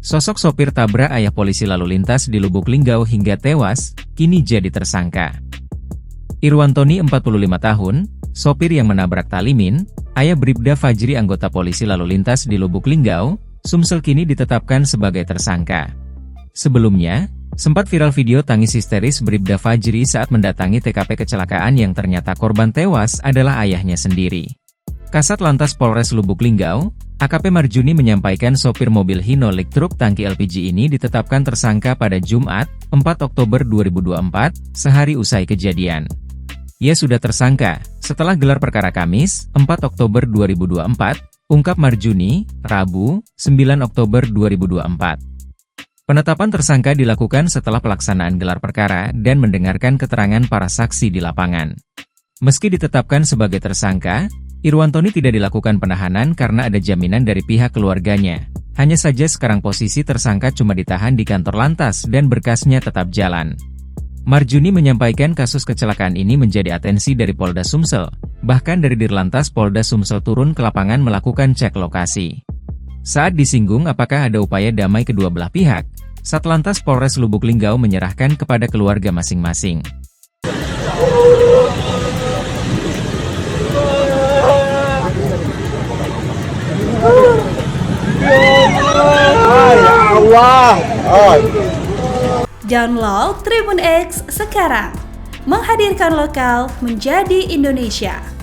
Sosok sopir tabrak ayah polisi lalu lintas di Lubuk Linggau hingga tewas, kini jadi tersangka. Irwantoni 45 tahun, sopir yang menabrak Talimin, ayah Bribda Fajri anggota polisi lalu lintas di Lubuk Linggau, Sumsel kini ditetapkan sebagai tersangka. Sebelumnya, sempat viral video tangis histeris Bribda Fajri saat mendatangi TKP kecelakaan yang ternyata korban tewas adalah ayahnya sendiri. Kasat Lantas Polres Lubuk Linggau, AKP Marjuni menyampaikan sopir mobil Hino Lik truk tangki LPG ini ditetapkan tersangka pada Jumat, 4 Oktober 2024, sehari usai kejadian. Ia sudah tersangka, setelah gelar perkara Kamis, 4 Oktober 2024, ungkap Marjuni, Rabu, 9 Oktober 2024. Penetapan tersangka dilakukan setelah pelaksanaan gelar perkara dan mendengarkan keterangan para saksi di lapangan. Meski ditetapkan sebagai tersangka, Irwantoni tidak dilakukan penahanan karena ada jaminan dari pihak keluarganya. Hanya saja sekarang posisi tersangka cuma ditahan di kantor lantas dan berkasnya tetap jalan. Marjuni menyampaikan kasus kecelakaan ini menjadi atensi dari Polda Sumsel. Bahkan dari Dirlantas Polda Sumsel turun ke lapangan melakukan cek lokasi. Saat disinggung apakah ada upaya damai kedua belah pihak, Satlantas Polres Lubuk Linggau menyerahkan kepada keluarga masing-masing. Download Tribun X sekarang, menghadirkan lokal menjadi Indonesia.